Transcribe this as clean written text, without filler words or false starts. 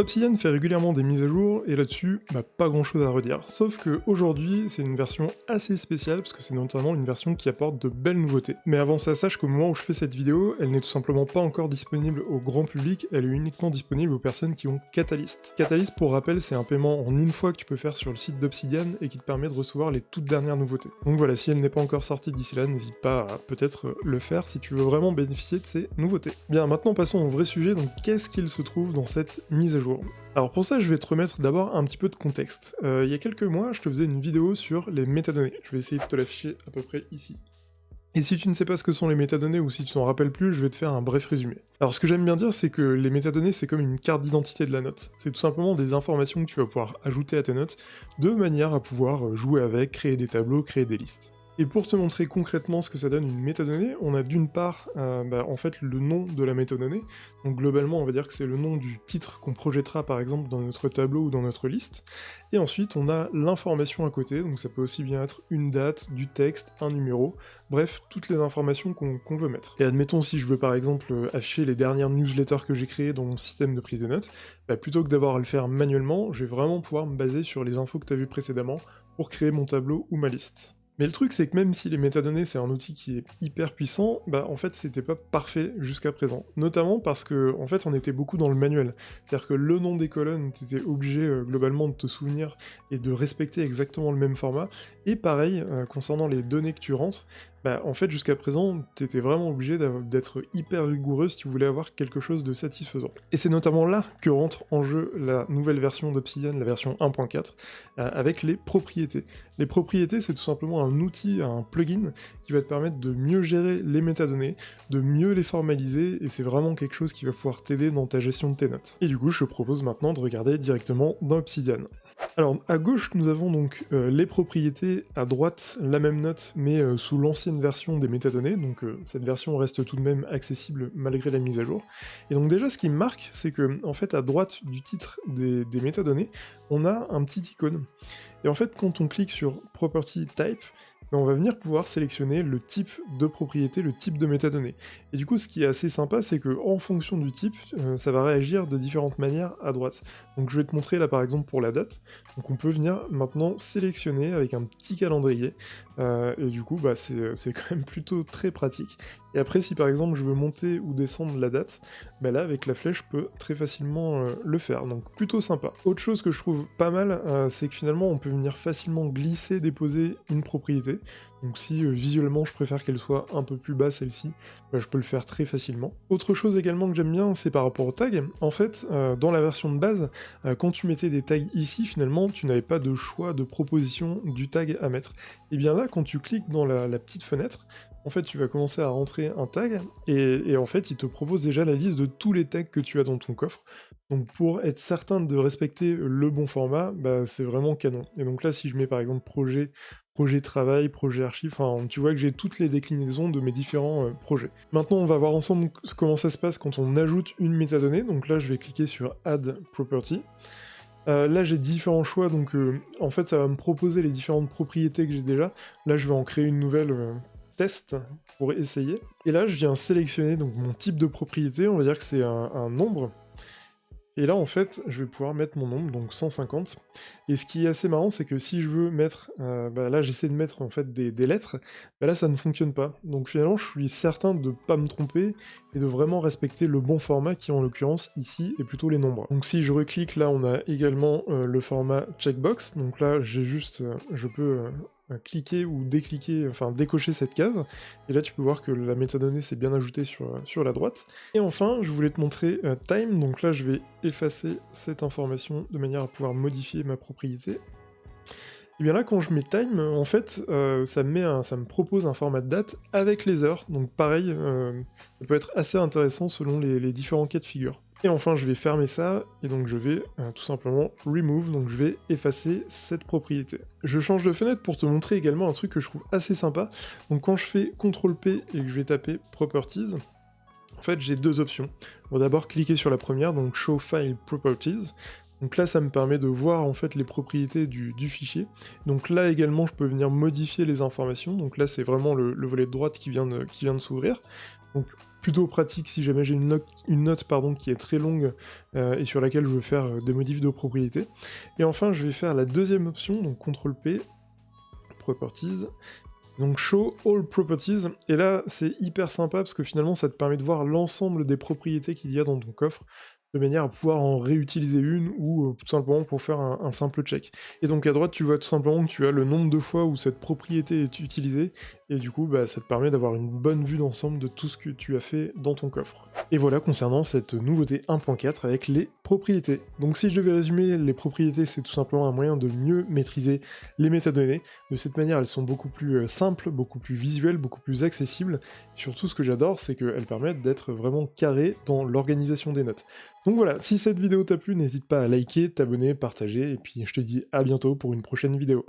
Obsidian fait régulièrement des mises à jour, et là-dessus, pas grand chose à redire. Sauf que aujourd'hui, c'est une version assez spéciale, parce que c'est notamment une version qui apporte de belles nouveautés. Mais avant ça, sache qu'au moment où je fais cette vidéo, elle n'est tout simplement pas encore disponible au grand public, elle est uniquement disponible aux personnes qui ont Catalyst. Catalyst, pour rappel, c'est un paiement en une fois que tu peux faire sur le site d'Obsidian, et qui te permet de recevoir les toutes dernières nouveautés. Donc voilà, si elle n'est pas encore sortie d'ici là, n'hésite pas à peut-être le faire si tu veux vraiment bénéficier de ces nouveautés. Bien, maintenant passons au vrai sujet, donc qu'est-ce qu'il se trouve dans cette mise à jour ? Alors pour ça, je vais te remettre d'abord un petit peu de contexte. Il y a quelques mois, je te faisais une vidéo sur les métadonnées. Je vais essayer de te l'afficher à peu près ici. Et si tu ne sais pas ce que sont les métadonnées ou si tu t'en rappelles plus, je vais te faire un bref résumé. Alors ce que j'aime bien dire, c'est que les métadonnées, c'est comme une carte d'identité de la note. C'est tout simplement des informations que tu vas pouvoir ajouter à tes notes, de manière à pouvoir jouer avec, créer des tableaux, créer des listes. Et pour te montrer concrètement ce que ça donne une métadonnée, on a d'une part en fait le nom de la métadonnée, donc globalement on va dire que c'est le nom du titre qu'on projettera par exemple dans notre tableau ou dans notre liste, et ensuite on a l'information à côté, donc ça peut aussi bien être une date, du texte, un numéro, bref, toutes les informations qu'on veut mettre. Et admettons si je veux par exemple afficher les dernières newsletters que j'ai créées dans mon système de prise de notes, plutôt que d'avoir à le faire manuellement, je vais vraiment pouvoir me baser sur les infos que tu as vues précédemment pour créer mon tableau ou ma liste. Mais le truc, c'est que même si les métadonnées, c'est un outil qui est hyper puissant, en fait, c'était pas parfait jusqu'à présent. Notamment parce que, en fait, on était beaucoup dans le manuel. C'est-à-dire que le nom des colonnes, t'étais obligé, globalement, de te souvenir et de respecter exactement le même format. Et pareil, concernant les données que tu rentres, en fait, jusqu'à présent, t'étais vraiment obligé d'être hyper rigoureux si tu voulais avoir quelque chose de satisfaisant. Et c'est notamment là que rentre en jeu la nouvelle version d'Obsidian, la version 1.4, avec les propriétés. Les propriétés, c'est tout simplement un outil, un plugin, qui va te permettre de mieux gérer les métadonnées, de mieux les formaliser, et c'est vraiment quelque chose qui va pouvoir t'aider dans ta gestion de tes notes. Et du coup, je te propose maintenant de regarder directement dans Obsidian. Alors, à gauche, nous avons donc les propriétés, à droite, la même note, mais sous l'ancienne version des métadonnées, donc cette version reste tout de même accessible malgré la mise à jour. Et donc déjà, ce qui me marque, c'est que, en fait, à droite du titre des métadonnées, on a un petit icône. Et en fait, quand on clique sur Property Type, on va venir pouvoir sélectionner le type de propriété, le type de métadonnées. Et du coup, ce qui est assez sympa, c'est que en fonction du type, ça va réagir de différentes manières à droite. Donc je vais te montrer là par exemple pour la date. Donc on peut venir maintenant sélectionner avec un petit calendrier. Et du coup, c'est quand même plutôt très pratique. Et après, si par exemple je veux monter ou descendre la date, là avec la flèche, je peux très facilement le faire. Donc plutôt sympa. Autre chose que je trouve pas mal, c'est que finalement on peut venir facilement glisser, déposer une propriété. Donc si visuellement je préfère qu'elle soit un peu plus bas celle-ci, je peux le faire très facilement. Autre chose également que j'aime bien, c'est par rapport aux tags. En fait, dans la version de base, quand tu mettais des tags ici, finalement, tu n'avais pas de choix de proposition du tag à mettre. Et bien là, quand tu cliques dans la petite fenêtre, en fait, tu vas commencer à rentrer un tag, et en fait, il te propose déjà la liste de tous les tags que tu as dans ton coffre. Donc pour être certain de respecter le bon format, c'est vraiment canon. Et donc là, si je mets par exemple projet travail, projet archive, enfin, tu vois que j'ai toutes les déclinaisons de mes différents projets. Maintenant, on va voir ensemble comment ça se passe quand on ajoute une métadonnée. Donc là, je vais cliquer sur Add Property. Là, j'ai différents choix, donc en fait, ça va me proposer les différentes propriétés que j'ai déjà. Là, je vais en créer une nouvelle test pour essayer. Et là, je viens sélectionner donc mon type de propriété, on va dire que c'est un nombre. Et là, en fait, je vais pouvoir mettre mon nombre, donc 150. Et ce qui est assez marrant, c'est que si je veux mettre... là, j'essaie de mettre, en fait, des lettres. Là, ça ne fonctionne pas. Donc finalement, je suis certain de ne pas me tromper et de vraiment respecter le bon format qui, en l'occurrence, ici, est plutôt les nombres. Donc si je reclique, là, on a également le format checkbox. Donc là, j'ai juste... je peux... cliquer ou décliquer, enfin décocher cette case, et là tu peux voir que la métadonnée s'est bien ajoutée sur la droite. Et enfin, je voulais te montrer time, donc là je vais effacer cette information de manière à pouvoir modifier ma propriété. Et bien là, quand je mets time, en fait, ça me propose un format de date avec les heures, donc pareil, ça peut être assez intéressant selon les différents cas de figure. Et enfin, je vais fermer ça, et donc je vais tout simplement remove, donc je vais effacer cette propriété. Je change de fenêtre pour te montrer également un truc que je trouve assez sympa. Donc quand je fais CTRL-P et que je vais taper Properties, en fait, j'ai deux options. On va d'abord cliquer sur la première, donc Show File Properties. Donc là, ça me permet de voir en fait les propriétés du fichier. Donc là également, je peux venir modifier les informations. Donc là, c'est vraiment le volet de droite qui vient de s'ouvrir. Donc plutôt pratique si jamais j'ai une note pardon, qui est très longue et sur laquelle je veux faire des modifs de propriété. Et enfin, je vais faire la deuxième option, donc CTRL-P, Properties, donc Show All Properties, et là c'est hyper sympa parce que finalement ça te permet de voir l'ensemble des propriétés qu'il y a dans ton coffre, de manière à pouvoir en réutiliser une, ou tout simplement pour faire un simple check. Et donc à droite tu vois tout simplement que tu as le nombre de fois où cette propriété est utilisée, et du coup bah, ça te permet d'avoir une bonne vue d'ensemble de tout ce que tu as fait dans ton coffre. Et voilà concernant cette nouveauté 1.4 avec les propriétés. Donc si je devais résumer, les propriétés c'est tout simplement un moyen de mieux maîtriser les métadonnées. De cette manière elles sont beaucoup plus simples, beaucoup plus visuelles, beaucoup plus accessibles. Et surtout ce que j'adore c'est qu'elles permettent d'être vraiment carrées dans l'organisation des notes. Donc voilà, si cette vidéo t'a plu, n'hésite pas à liker, t'abonner, partager, et puis je te dis à bientôt pour une prochaine vidéo.